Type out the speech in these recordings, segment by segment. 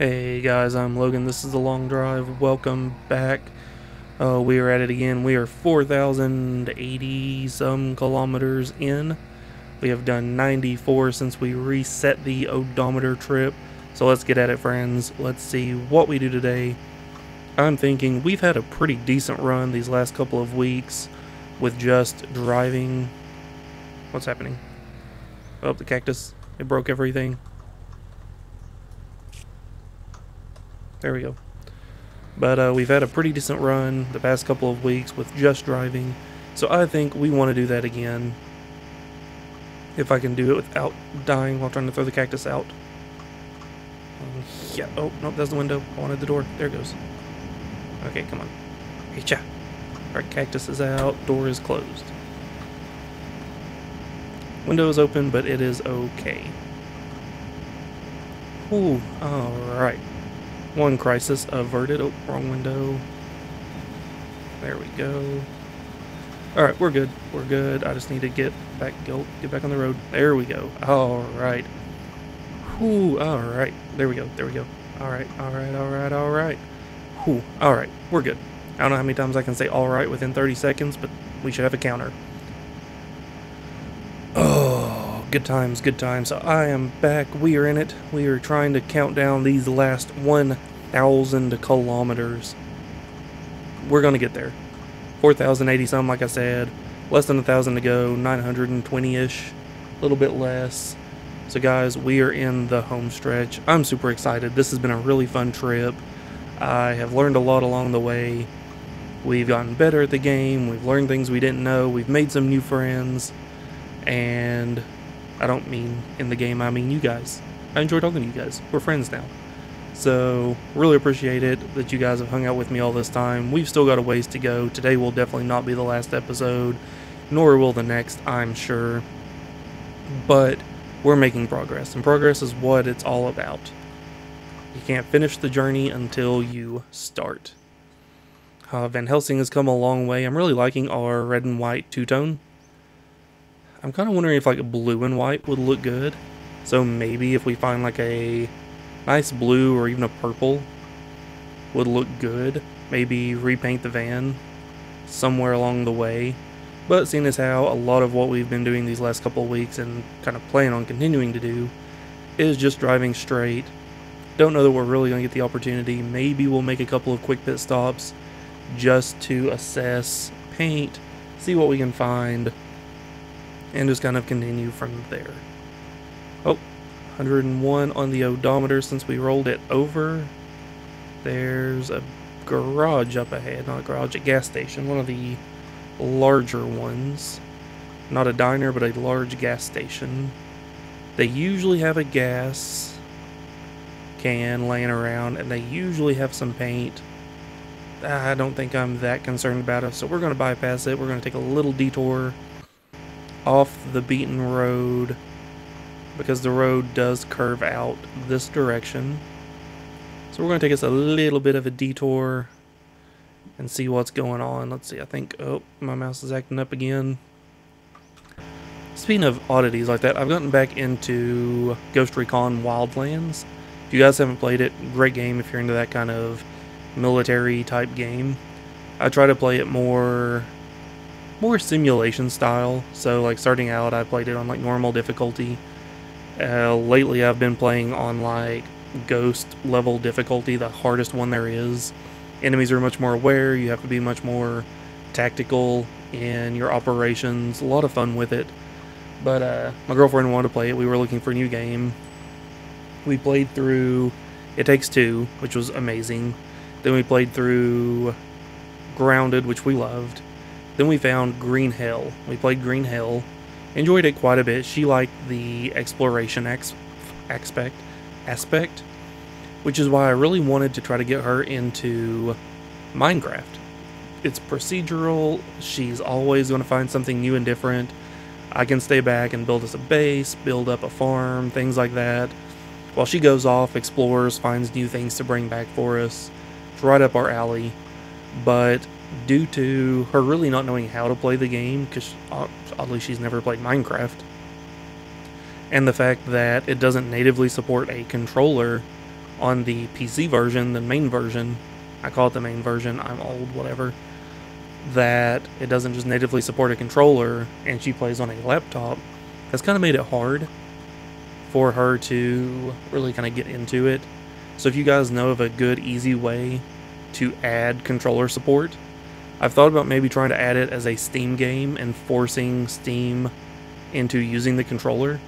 Hey guys, I'm Logan. This is The Long Drive. Welcome back. We are at it again. We are 4,080 some kilometers in. We have done 94 since we reset the odometer trip. So let's get at it, friends. Let's see what we do today. I'm thinking we've had a pretty decent run these last couple of weeks with just driving. What's happening? Oh, the cactus. It broke everything. There we go. But we've had a pretty decent run the past couple of weeks with just driving. So I think we want to do that again. If I can do it without dying while trying to throw the cactus out. Yeah. Oh, nope, that's the window. I wanted the door. There it goes. Okay, come on. Hecha. Alright, cactus is out. Door is closed. Window is open, but it is okay. Ooh, alright. One crisis averted. Oh, wrong window. There we go. Alright, we're good. We're good. I just need to get back on the road. There we go. Alright. Whew, alright. There we go. There we go. Alright, alright, alright, alright. Whew, alright. We're good. I don't know how many times I can say alright within 30 seconds, but we should have a counter. Oh, good times, good times. So I am back. We are in it. We are trying to count down these last 1,000 kilometers. We're going to get there. 4,080 some, like I said. Less than 1,000 to go. 920-ish. A little bit less. So guys, we are in the home stretch. I'm super excited. This has been a really fun trip. I have learned a lot along the way. We've gotten better at the game. We've learned things we didn't know. We've made some new friends. And I don't mean in the game, I mean you guys. I enjoy talking to you guys. We're friends now. So, really appreciate it that you guys have hung out with me all this time. We've still got a ways to go. Today will definitely not be the last episode, nor will the next, I'm sure. But we're making progress, and progress is what it's all about. You can't finish the journey until you start. Van Helsing has come a long way. I'm really liking our red and white two-tone. I'm kind of wondering if like blue and white would look good. So maybe if we find like a nice blue or even a purple would look good. Maybe repaint the van somewhere along the way. But seeing as how a lot of what we've been doing these last couple of weeks and kind of plan on continuing to do is just driving straight. Don't know that we're really going to get the opportunity. Maybe we'll make a couple of quick pit stops just to assess, paint, see what we can find, and just kind of continue from there. Oh, 101 on the odometer since we rolled it over. There's a garage up ahead. Not a garage, a gas station. One of the larger ones. Not a diner, but a large gas station. They usually have a gas can laying around, and they usually have some paint. I don't think I'm that concerned about it, so we're going to bypass it. We're going to take a little detour off the beaten road because the road does curve out this direction. So we're going to take us a little bit of a detour and see what's going on. Let's see, I think, oh, my mouse is acting up again. Speaking of oddities like that, I've gotten back into Ghost Recon Wildlands. If you guys haven't played it, great game if you're into that kind of military type game. I try to play it more simulation style. So like starting out, I played it on like normal difficulty. Lately I've been playing on like ghost level difficulty, the hardest one there is. Enemies are much more aware, you have to be much more tactical in your operations. A lot of fun with it. But my girlfriend wanted to play it. We were looking for a new game. We played through It Takes Two, which was amazing. Then we played through Grounded, which we loved. Then we found Green Hell. We played Green Hell. Enjoyed it quite a bit. She liked the exploration aspect, which is why I really wanted to try to get her into Minecraft. It's procedural. She's always going to find something new and different. I can stay back and build us a base, build up a farm, things like that. While she goes off, explores, finds new things to bring back for us. It's right up our alley. But due to her really not knowing how to play the game, because oddly she's never played Minecraft, and the fact that it doesn't natively support a controller On the PC version, the main version, I call it the main version, I'm old, whatever, that it doesn't just natively support a controller, and she plays on a laptop, has kind of made it hard for her to really kind of get into it. So if you guys know of a good, easy way to add controller support, I've thought about maybe trying to add it as a Steam game and forcing Steam into using the controller.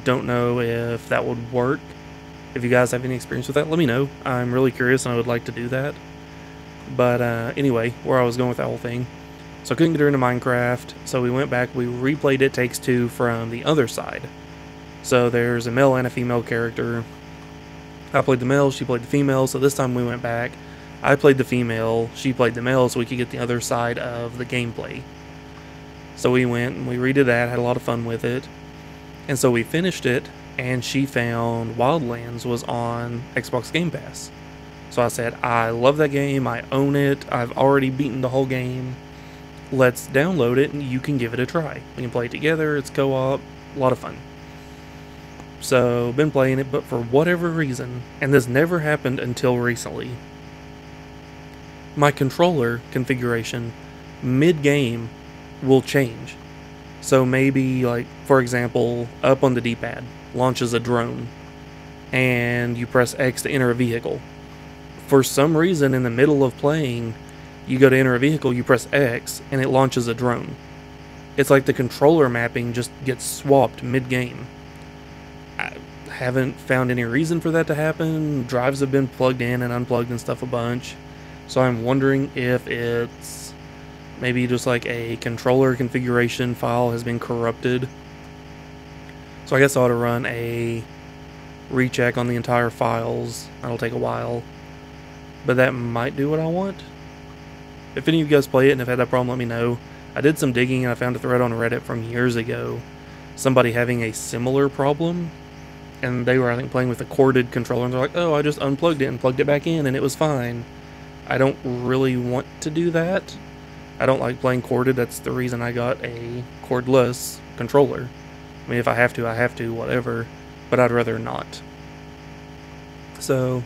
Don't know if that would work. If you guys have any experience with that, let me know. I'm really curious and I would like to do that. But anyway, where I was going with that whole thing. So I couldn't get her into Minecraft, so we went back, we replayed It Takes Two from the other side. So there's a male and a female character. I played the male, she played the female, so this time we went back. I played the female, she played the male, so we could get the other side of the gameplay. So we went and we redid that, had a lot of fun with it. And so we finished it, and she found Wildlands was on Xbox Game Pass. So I said, I love that game, I own it, I've already beaten the whole game. Let's download it and you can give it a try. We can play it together, it's co-op, a lot of fun. So, been playing it, but for whatever reason, and this never happened until recently, my controller configuration mid-game will change. So maybe, like, for example, up on the D-pad launches a drone, and you press X to enter a vehicle. For some reason, in the middle of playing, you go to enter a vehicle, you press X, and it launches a drone. It's like the controller mapping just gets swapped mid-game. I haven't found any reason for that to happen. Drives have been plugged in and unplugged and stuff a bunch. So I'm wondering if it's maybe just like a controller configuration file has been corrupted. So I guess I ought to run a recheck on the entire files. That'll take a while. But that might do what I want. If any of you guys play it and have had that problem, let me know. I did some digging and I found a thread on Reddit from years ago. Somebody having a similar problem. And they were, I think, playing with a corded controller. And they're like, oh, I just unplugged it and plugged it back in and it was fine. I don't really want to do that. I don't like playing corded. That's the reason I got a cordless controller. I mean, if I have to, whatever. But I'd rather not. So,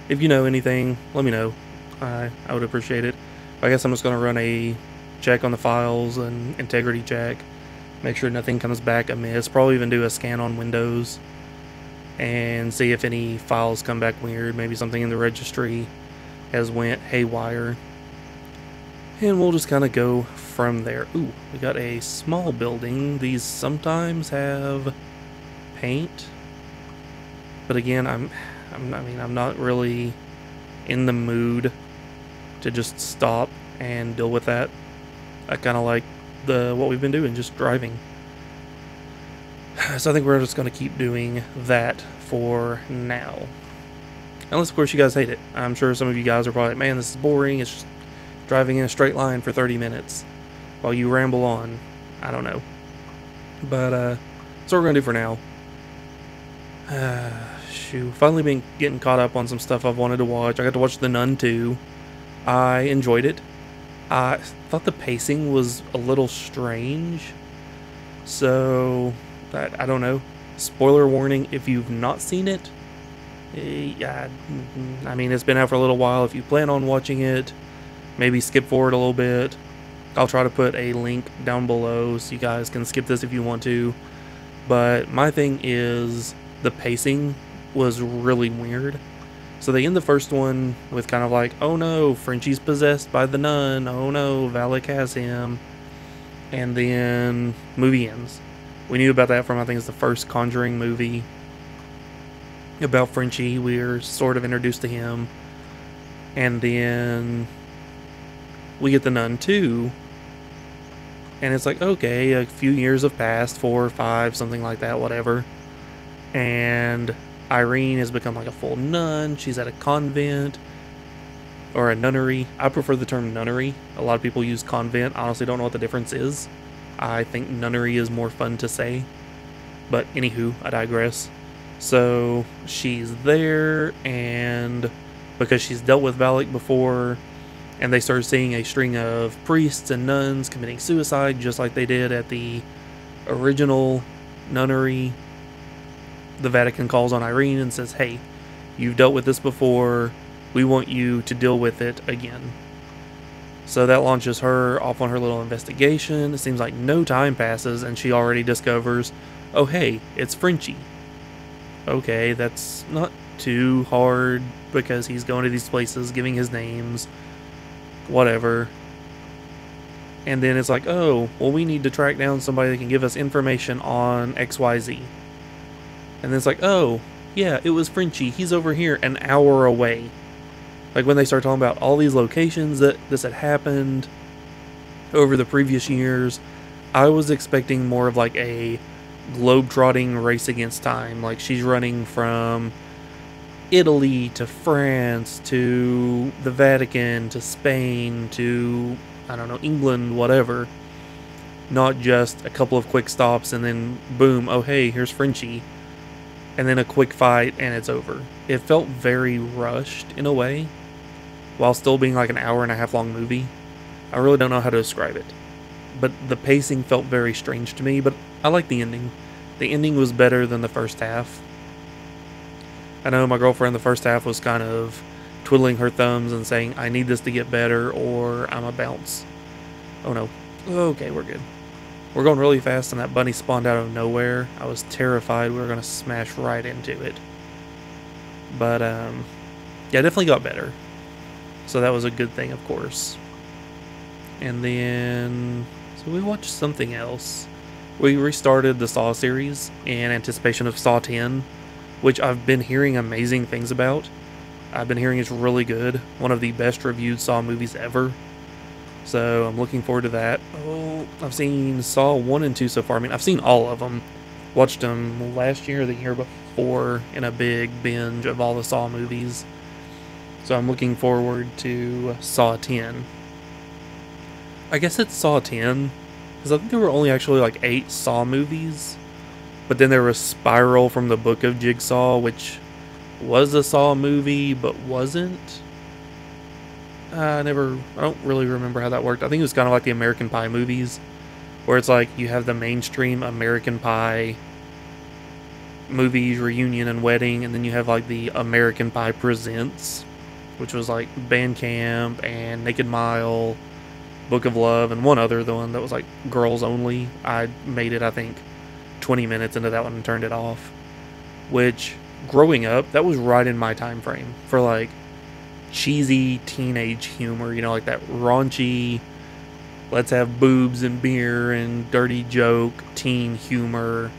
if you know anything, let me know. I would appreciate it. I guess I'm just going to run a check on the files and integrity check. Make sure nothing comes back amiss. Probably even do a scan on Windows. And see if any files come back weird. Maybe something in the registry has went haywire. And we'll just kind of go from there. Ooh, we got a small building. These sometimes have paint. But again, I'm not really in the mood to just stop and deal with that. I kind of like what we've been doing, just driving. So I think we're just going to keep doing that for now. Unless, of course, you guys hate it. I'm sure some of you guys are probably like, man, this is boring. It's just driving in a straight line for 30 minutes while you ramble on. I don't know. But, that's what we're going to do for now. Shoot. Finally been getting caught up on some stuff I've wanted to watch. I got to watch The Nun 2. I enjoyed it. I thought the pacing was a little strange. So, I don't know. Spoiler warning if you've not seen it. I mean, it's been out for a little while. If you plan on watching it, maybe skip forward a little bit. I'll try to put a link down below so you guys can skip this if you want to. But my thing is the pacing was really weird. So they end the first one with kind of like, oh no, Frenchie's possessed by the nun. Oh no, Valak has him. And then movie ends. We knew about that from, I think it's the first Conjuring movie. About Frenchie, we're sort of introduced to him. And then we get The Nun 2. And it's like, okay, a few years have passed, 4 or 5, something like that, whatever. And Irene has become like a full nun. She's at a convent. Or a nunnery. I prefer the term nunnery. A lot of people use convent. I honestly don't know what the difference is. I think nunnery is more fun to say. But anywho, I digress. So she's there, and because she's dealt with Valak before, and they started seeing a string of priests and nuns committing suicide, just like they did at the original nunnery, the Vatican calls on Irene and says, hey, You've dealt with this before. We want you to deal with it again. So that launches her off on her little investigation. It seems like no time passes and she already discovers, oh hey, it's Frenchie. Okay, that's not too hard because he's going to these places, giving his names, whatever. And then it's like, oh, well, we need to track down somebody that can give us information on XYZ. And then it's like, oh, yeah, it was Frenchie. He's over here an hour away. Like when they start talking about all these locations that this had happened over the previous years, I was expecting more of like a globe-trotting race against time. Like she's running from Italy to France to the Vatican to Spain to, I don't know, England, whatever. Not just a couple of quick stops and then boom, oh hey, here's Frenchie. And then a quick fight and it's over. It felt very rushed in a way, while still being like an hour and a half long movie. I really don't know how to describe it. But the pacing felt very strange to me, but I like the ending. The ending was better than the first half. I know my girlfriend, the first half was kind of twiddling her thumbs and saying, I need this to get better or I'm a bounce. Oh no. Okay, we're good. We're going really fast and that bunny spawned out of nowhere. I was terrified we were going to smash right into it. But, yeah, definitely got better. So that was a good thing, of course. And then, so we watched something else. We restarted the Saw series in anticipation of Saw 10, which I've been hearing amazing things about. I've been hearing it's really good. One of the best reviewed Saw movies ever. So I'm looking forward to that. Oh, I've seen Saw 1 and 2 so far. I mean, I've seen all of them. Watched them last year or the year before in a big binge of all the Saw movies. So I'm looking forward to Saw 10. I guess it's Saw 10, because I think there were only actually like 8 Saw movies. But then there was Spiral from the Book of Jigsaw, which was a Saw movie, but wasn't. I don't really remember how that worked. I think it was kind of like the American Pie movies, where it's like you have the mainstream American Pie movies, reunion and wedding, and then you have like the American Pie Presents, which was like Bandcamp and Naked Mile, Book of Love, and one other, the one that was like girls only. I made it, I think, 20 minutes into that one and turned it off. Which, growing up, that was right in my time frame for like cheesy teenage humor, you know, like that raunchy, let's have boobs and beer and dirty joke teen humor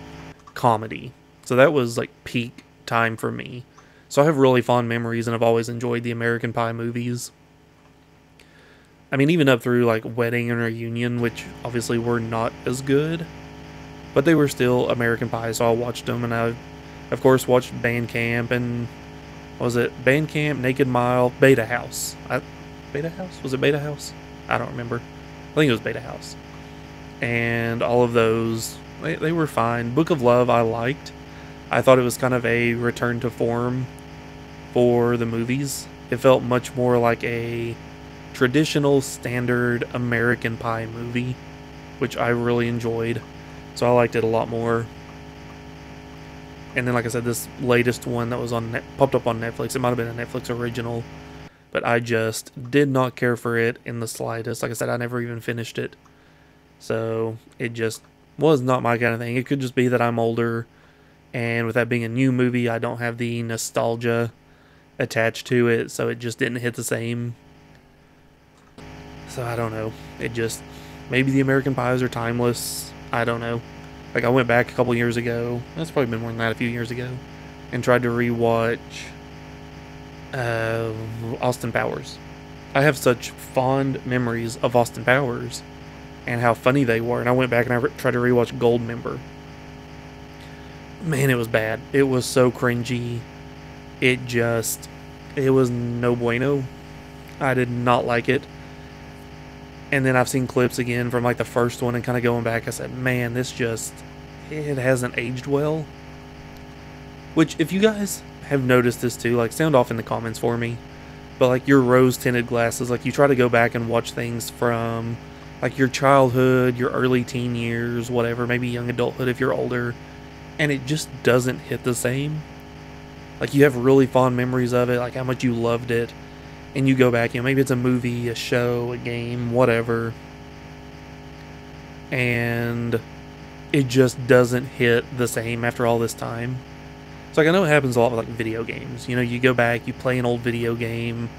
comedy. So that was like peak time for me. So I have really fond memories and I've always enjoyed the American Pie movies. I mean, even up through like Wedding and Reunion, which obviously were not as good, but they were still American Pie, so I watched them. And I, of course, watched Bandcamp and was it Bandcamp, Naked Mile, Beta House? Beta House? Was it Beta House? I don't remember. I think it was Beta House. And all of those, they were fine. Book of Love I liked. I thought it was kind of a return to form for the movies. It felt much more like a traditional, standard American Pie movie, which I really enjoyed. So I liked it a lot more. And then, like I said, this latest one that was on popped up on Netflix. It might have been a Netflix original, but I just did not care for it in the slightest. Like I said, I never even finished it. So it just was not my kind of thing. It could just be that I'm older, and with that being a new movie, I don't have the nostalgia attached to it, so it just didn't hit the same. So I don't know. It just, maybe the American Pies are timeless. I don't know. Like, I went back a couple years ago, that's probably been more than that, a few years ago, and tried to rewatch Austin Powers. I have such fond memories of Austin Powers and how funny they were, and I went back and I tried to rewatch Goldmember. Man, it was bad. It was so cringy. It was no bueno. I did not like it. And then I've seen clips again from like the first one and kind of going back. I said, man, it hasn't aged well. Which, if you guys have noticed this too, like, sound off in the comments for me. But like your rose-tinted glasses, like you try to go back and watch things from like your childhood, your early teen years, whatever, maybe young adulthood if you're older, and it just doesn't hit the same. Like, you have really fond memories of it, like how much you loved it, and you go back, you know, maybe it's a movie, a show, a game, whatever, and it just doesn't hit the same after all this time. So, like, I know it happens a lot with, like, video games. You know, you go back, you play an old video game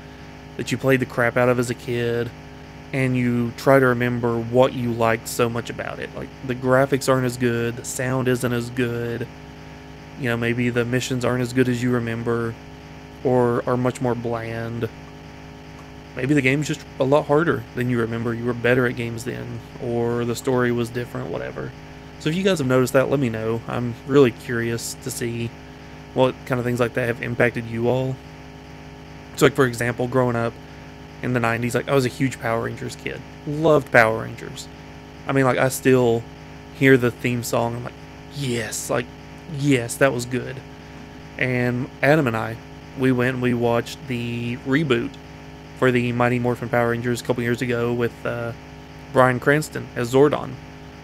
that you played the crap out of as a kid, and you try to remember what you liked so much about it. Like, the graphics aren't as good, the sound isn't as good, you know, maybe the missions aren't as good as you remember, or are much more bland. Maybe the game's just a lot harder than you remember, you were better at games then, or the story was different, whatever. So if you guys have noticed that, let me know. I'm really curious to see what kind of things like that have impacted you all. So, like, for example, growing up in the 90s, like, I was a huge Power Rangers kid. Loved Power Rangers. I mean, like, I still hear the theme song, I'm like, yes, that was good. And Adam and I, we went and we watched the reboot for the Mighty Morphin Power Rangers a couple years ago with Bryan Cranston as Zordon.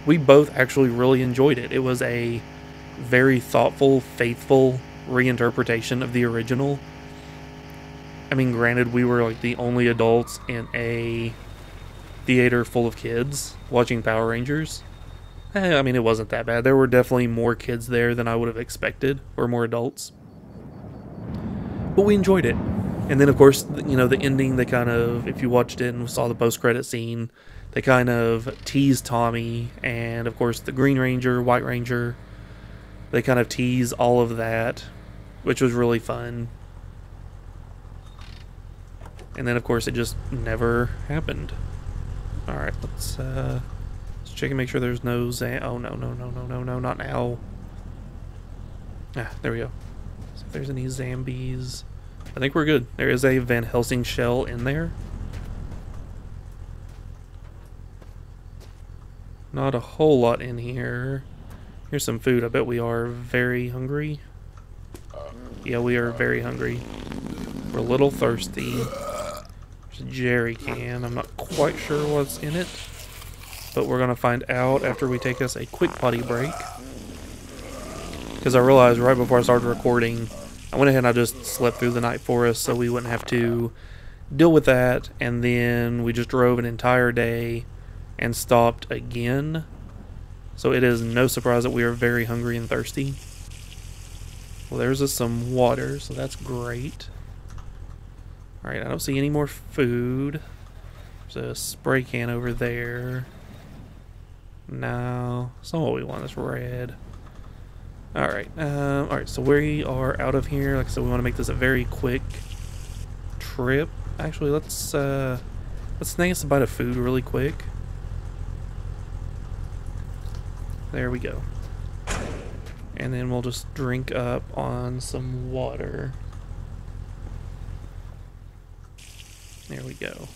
We both actually really enjoyed it. It was a very thoughtful, faithful reinterpretation of the original. I mean, granted, we were like the only adults in a theater full of kids watching Power Rangers. I mean, it wasn't that bad. There were definitely more kids there than I would have expected, or more adults. But we enjoyed it. And then, of course, you know, the ending, they kind of, if you watched it and saw the post-credit scene, they kind of teased Tommy and, of course, the Green Ranger, White Ranger. They kind of tease all of that, which was really fun. And then, of course, it just never happened. Alright, let's check and make sure there's no oh, no, not now. Ah, there we go. See if there's any zombies. I think we're good. There is a Van Helsing shell in there. Not a whole lot in here. Here's some food. I bet we are very hungry. Yeah, we are very hungry. We're a little thirsty. There's a jerry can. I'm not quite sure what's in it, but we're gonna find out after we take us a quick potty break. Because I realized right before I started recording, I went ahead and I just slept through the night for us so we wouldn't have to deal with that, and then we just drove an entire day and stopped again. So it is no surprise that we are very hungry and thirsty. Well, there's us some water, so that's great. Alright, I don't see any more food. There's a spray can over there. No, it's not what we want. It's red. Alright, so we are out of here. Like I said, we want to make this a very quick trip. Actually, let's snag us a bite of food really quick. There we go. And then we'll just drink up on some water. There we go.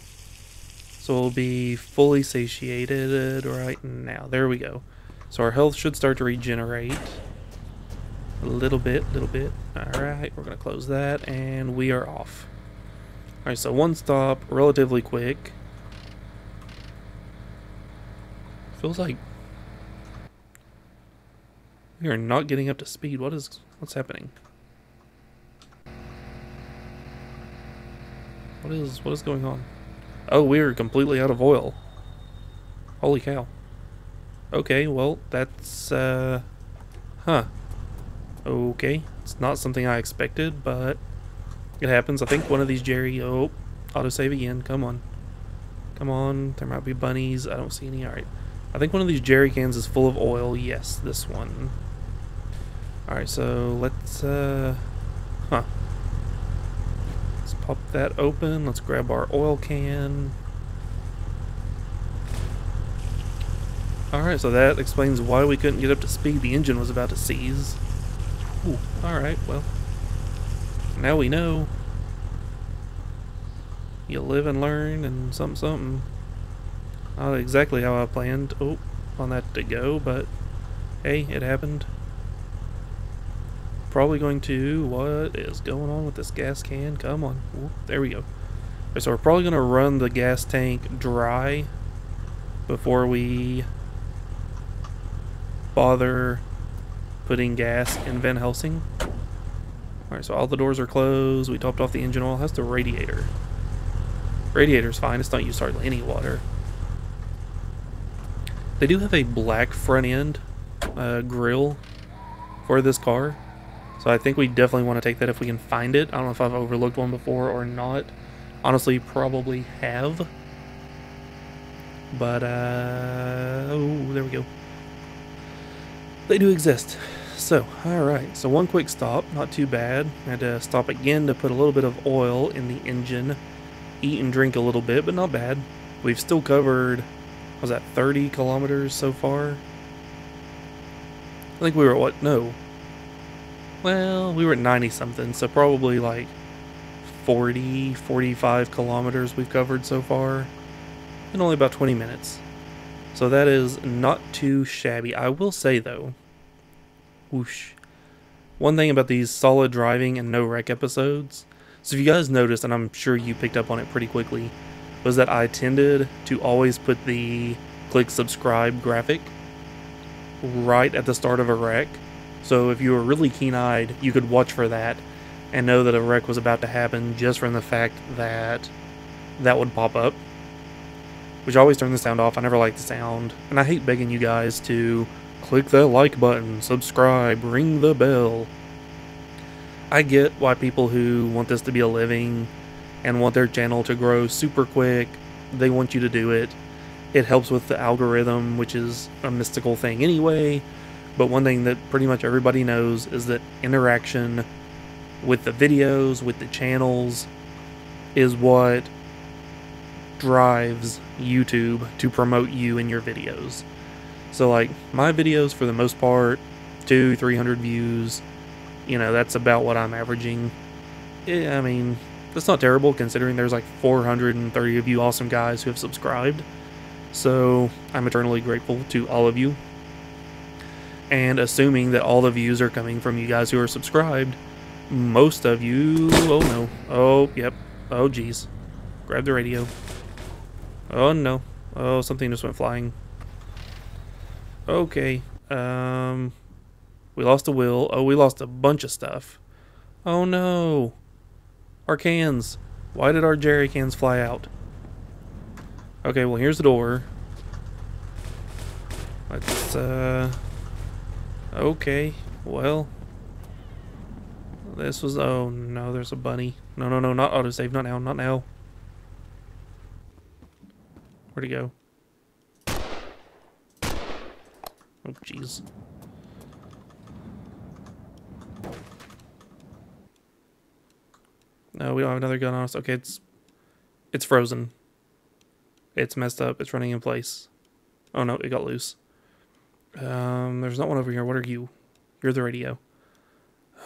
So we'll be fully satiated right now. There we go. So our health should start to regenerate. A little bit. Alright, we're going to close that, and we are off. Alright, so one stop, relatively quick. Feels like we are not getting up to speed. What's happening? What is going on? Oh, we're completely out of oil. Holy cow. Okay, well, that's huh. Okay, it's not something I expected, but it happens. I think one of these autosave again. Come on, there might be bunnies. I don't see any. Alright, I think one of these jerry cans is full of oil. Yes, this one. Alright, so let's let's pop that open. Let's grab our oil can. Alright, so that explains why we couldn't get up to speed. The engine was about to seize. Ooh, alright, well, now we know. You live and learn, and something. Not exactly how I planned on that to go, but hey, it happened. Probably going to, what is going on with this gas can? Come on. Ooh, there we go. Okay, so we're probably going to run the gas tank dry before we bother putting gas in Van Helsing. Alright, so all the doors are closed. We topped off the engine oil. How's the radiator? Radiator's fine. It's not used hardly any water. They do have a black front end grill for this car. So I think we definitely want to take that if we can find it. I don't know if I've overlooked one before or not. Honestly, probably have. But, oh, there we go. They do exist. So, alright. So one quick stop. Not too bad. Had to stop again to put a little bit of oil in the engine. Eat and drink a little bit, but not bad. We've still covered, was that 30 kilometers so far? I think we were at what? No. Well, we were at 90 something, so probably like 40, 45 kilometers we've covered so far in only about 20 minutes. So that is not too shabby. I will say though, whoosh, one thing about these solid driving and no wreck episodes, so if you guys noticed, and I'm sure you picked up on it pretty quickly, was that I tended to always put the click subscribe graphic right at the start of a wreck. So if you were really keen-eyed, you could watch for that and know that a wreck was about to happen just from the fact that that would pop up. Which I always turn the sound off. I never like the sound. And I hate begging you guys to click that like button, subscribe, ring the bell. I get why people who want this to be a living and want their channel to grow super quick, they want you to do it. It helps with the algorithm, which is a mystical thing anyway. But one thing that pretty much everybody knows is that interaction with the videos, with the channels, is what drives YouTube to promote you in your videos. So like, my videos for the most part, 200-300 views, you know, that's about what I'm averaging. I mean, that's not terrible considering there's like 430 of you awesome guys who have subscribed. So I'm eternally grateful to all of you. And assuming that all the views are coming from you guys who are subscribed, most of you, oh no, oh yep, oh geez, grab the radio. Oh no, oh something just went flying. Okay, we lost a wheel. Oh, we lost a bunch of stuff. Oh no, our cans. Why did our jerry cans fly out? Okay, well here's the door. Let's okay, well, this was, oh no, there's a bunny. No, no, no, not autosave, not now, not now. Where'd he go? Oh, jeez. No, we don't have another gun on us. Okay, it's frozen. It's messed up, it's running in place. Oh no, it got loose. There's not one over here. What are you? You're the radio.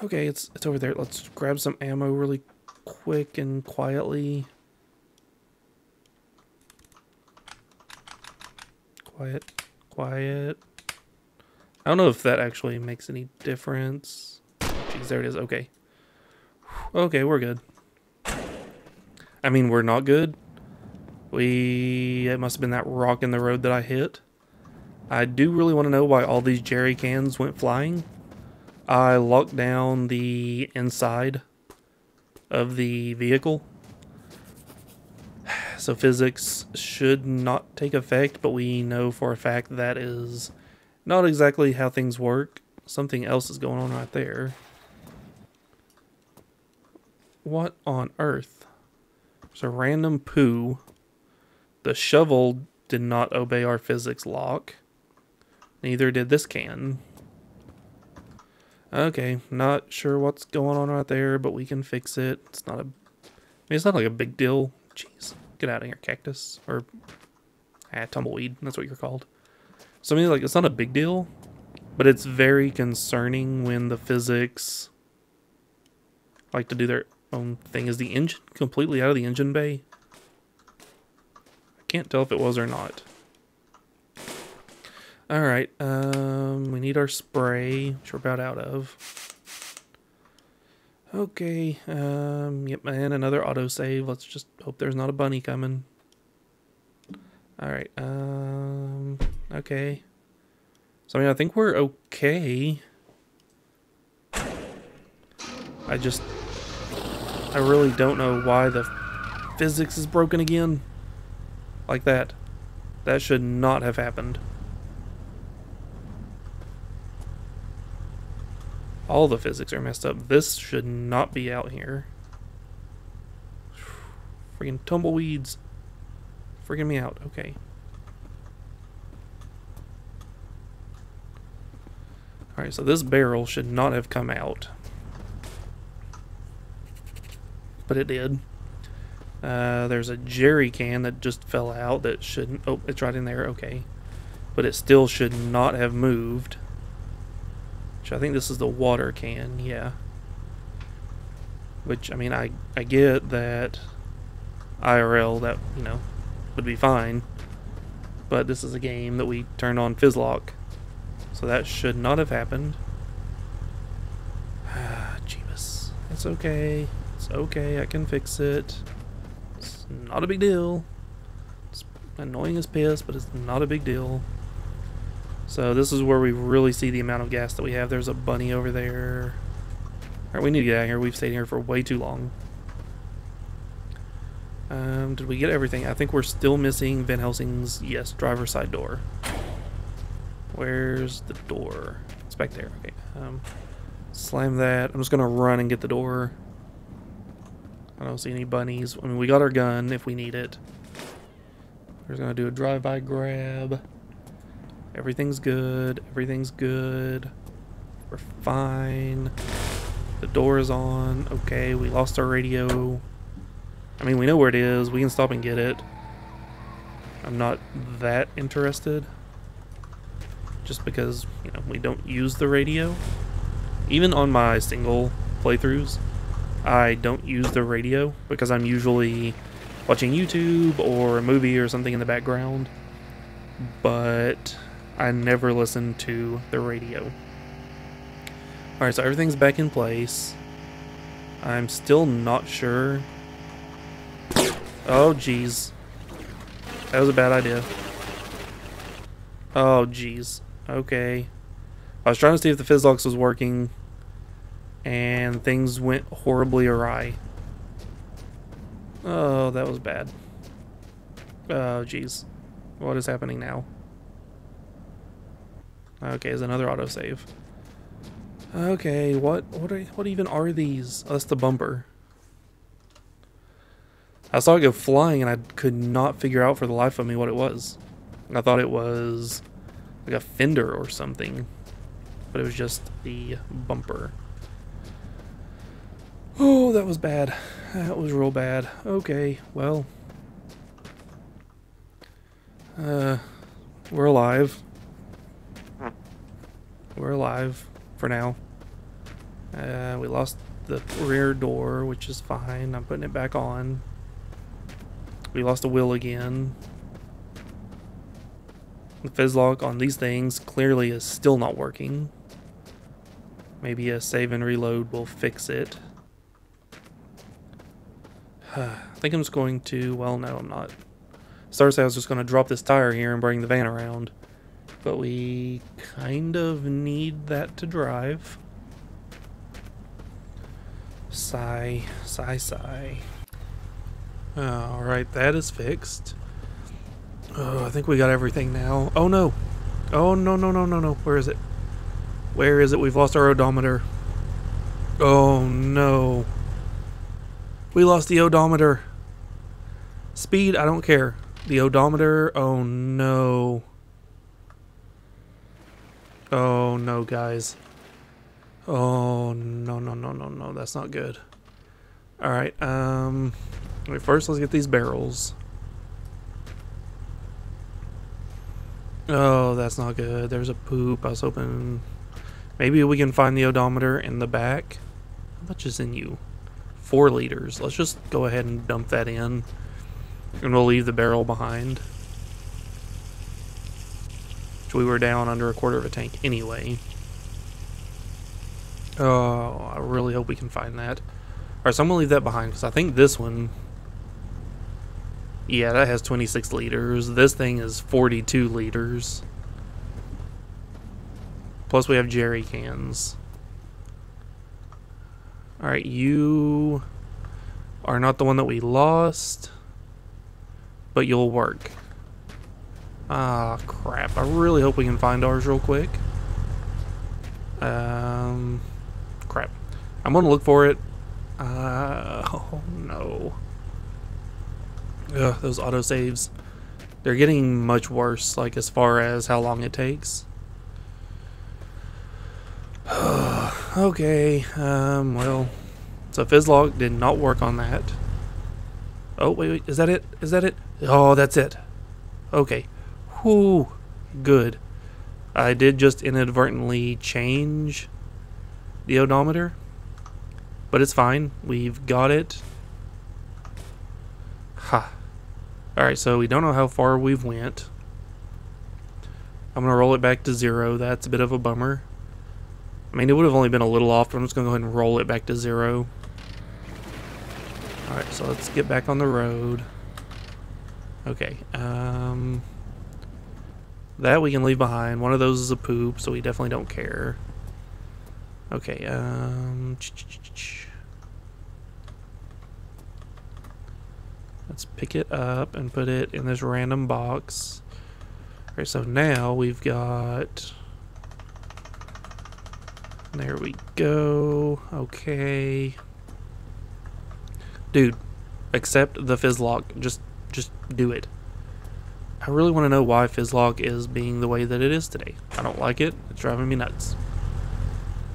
Okay, it's over there. Let's grab some ammo really quick and quietly. Quiet. Quiet. I don't know if that actually makes any difference. Jeez, there it is. Okay. Okay, we're good. I mean, we're not good. It must have been that rock in the road that I hit. I do really want to know why all these jerry cans went flying. I locked down the inside of the vehicle. So physics should not take effect, but we know for a fact that is not exactly how things work. Something else is going on right there. What on earth? There's a random poo. The shovel did not obey our physics lock. Neither did this can. Okay, not sure what's going on right there, but we can fix it. It's not it's not like a big deal. Jeez, get out of here, cactus. Or, tumbleweed, that's what you're called. So I mean, like, it's not a big deal, but it's very concerning when the physics like to do their own thing. Is the engine completely out of the engine bay? I can't tell if it was or not. Alright, we need our spray, which we're about out of. Okay, yep, and another autosave. Let's just hope there's not a bunny coming. Alright, okay. So, I mean, I think we're okay. I really don't know why the physics is broken again. Like that. That should not have happened. All the physics are messed up. This should not be out here. Freaking tumbleweeds. Freaking me out. Okay. Alright, so this barrel should not have come out. But it did. There's a jerry can that just fell out that shouldn't... Oh, it's right in there. Okay. But it still should not have moved. Which I think this is the water can. Yeah. Which, I mean, I get that IRL, that, you know, would be fine. But this is a game that we turned on Fizzlock. So that should not have happened. Ah, Jeebus. It's okay. It's okay. I can fix it. It's not a big deal. It's annoying as piss, but it's not a big deal. So this is where we really see the amount of gas that we have. There's a bunny over there. Alright, we need to get out of here. We've stayed here for way too long. Did we get everything? I think we're still missing Van Helsing's, yes, driver's side door. Where's the door? It's back there. Okay. Slam that. I'm just gonna run and get the door. I don't see any bunnies. I mean, we got our gun if we need it. We're gonna do a drive-by grab. Everything's good. Everything's good. We're fine. The door is on. Okay, we lost our radio. I mean, we know where it is. We can stop and get it. I'm not that interested. Just because, you know, we don't use the radio. Even on my single playthroughs, I don't use the radio because I'm usually watching YouTube or a movie or something in the background. But I never listen to the radio. Alright, so everything's back in place. I'm still not sure. Oh, jeez. That was a bad idea. Oh, jeez. Okay. I was trying to see if the Fizzlocks was working, and things went horribly awry. Oh, that was bad. Oh, jeez. What is happening now? Okay, there's another autosave. Okay, what even are these? Oh, that's the bumper. I saw it go flying and I could not figure out for the life of me what it was. I thought it was like a fender or something, but it was just the bumper. Oh, that was bad. That was real bad. Okay, well. We're alive. We're alive for now. We lost the rear door, which is fine. I'm putting it back on. We lost the wheel again. The Fizzlock on these things clearly is still not working. Maybe a save and reload will fix it. I think I'm just going to... Well, no, I'm not. Started saying I was just going to drop this tire here and bring the van around. But we kind of need that to drive. Sigh, sigh, sigh. Alright, that is fixed. Oh, I think we got everything now. Oh no! Oh no, no, no, no, no. Where is it? Where is it? We've lost our odometer. Oh no. We lost the odometer. Speed, I don't care. The odometer, oh no. Oh no, guys. Oh no, no, no, no, no. That's not good. Alright, wait, first let's get these barrels. Oh, that's not good. There's a poop. I was hoping maybe we can find the odometer in the back. How much is in you? 4 liters. Let's just go ahead and dump that in. And we'll leave the barrel behind. Which we were down under a quarter of a tank anyway. Oh, I really hope we can find that. Alright, so I'm going to leave that behind because I think this one... Yeah, that has 26 liters. This thing is 42 liters. Plus we have jerry cans. Alright, you are not the one that we lost, but you'll work. Ah, crap. I really hope we can find ours real quick. Crap. I'm gonna look for it. Oh no. Ugh, those autosaves. They're getting much worse, like as far as how long it takes. Okay, well, so Fizzlock did not work on that. Oh, wait, is that it? Is that it? Oh, that's it. Okay. Whew. Good. I did just inadvertently change the odometer, but it's fine. We've got it. Ha. Alright, so we don't know how far we've went. I'm going to roll it back to 0. That's a bit of a bummer. I mean, it would have only been a little off, but I'm just going to go ahead and roll it back to 0. Alright, so let's get back on the road. Okay, that we can leave behind. One of those is a poop, so we definitely don't care. Okay, let's pick it up and put it in this random box. Alright, so now we've got... There we go. Okay. Dude, accept the Fizzlock. Just do it. I really want to know why Fizzlock is being the way that it is today. I don't like it. It's driving me nuts.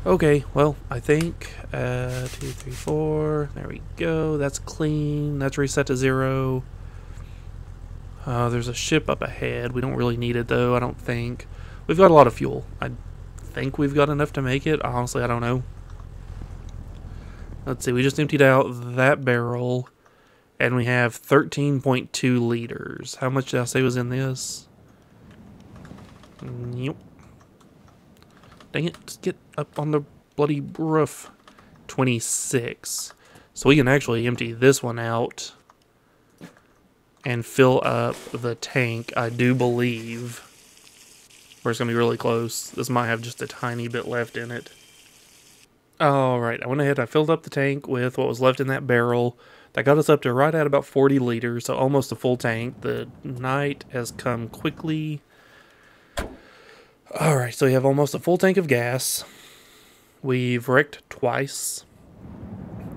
Okay, well, I think 2, 3, 4. There we go. That's clean. That's reset to 0. There's a ship up ahead. We don't really need it though, I don't think. We've got a lot of fuel. I think we've got enough to make it. Honestly, I don't know. Let's see. We just emptied out that barrel. And we have 13.2 liters. How much did I say was in this? Yep. Dang it. Just get up on the bloody roof. 26. So we can actually empty this one out and fill up the tank, I do believe. Or it's going to be really close. This might have just a tiny bit left in it. Alright, I went ahead, I filled up the tank with what was left in that barrel. That got us up to right at about 40 liters, so almost a full tank. The night has come quickly. Alright, so we have almost a full tank of gas. We've wrecked twice.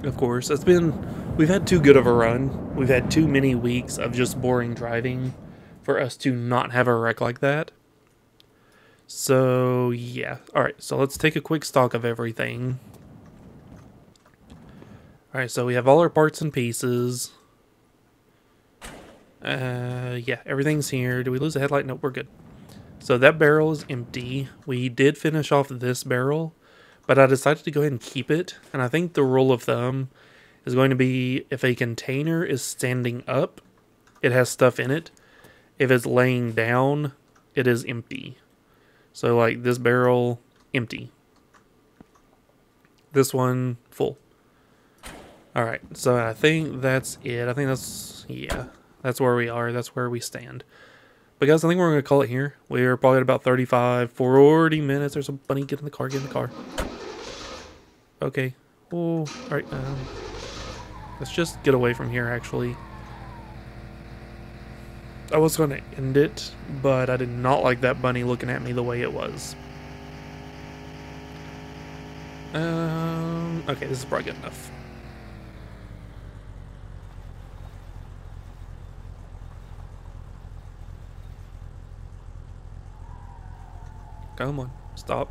Of course, we've had too good of a run. We've had too many weeks of just boring driving for us to not have a wreck like that. So, yeah. Alright, so let's take a quick stock of everything. Alright, so we have all our parts and pieces. Yeah, everything's here. Did we lose a headlight? Nope, we're good. So that barrel is empty. We did finish off this barrel, but I decided to go ahead and keep it. And I think the rule of thumb is going to be if a container is standing up, it has stuff in it. If it's laying down, it is empty. So like this barrel, empty. This one, full. Alright, so I think that's it. I think that's, yeah, that's where we are. That's where we stand. But guys, I think we're going to call it here. We're probably at about 35, 40 minutes. There's a bunny. Get in the car, get in the car. Okay. Oh, alright. Let's just get away from here, actually. I was going to end it, but I did not like that bunny looking at me the way it was. Okay, this is probably good enough. Come on, stop.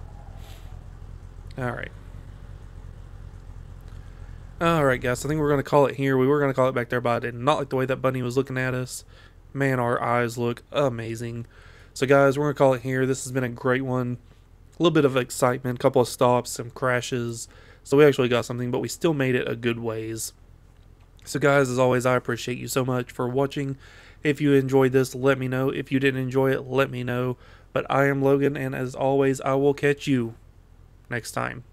Alright. Alright, guys, I think we're going to call it here. We were going to call it back there, but I did not like the way that bunny was looking at us. Man, our eyes look amazing. So, guys, we're going to call it here. This has been a great one. A little bit of excitement, a couple of stops, some crashes. So we actually got something, but we still made it a good ways. So, guys, as always, I appreciate you so much for watching. If you enjoyed this, let me know. If you didn't enjoy it, let me know. But I am Logan, and as always, I will catch you next time.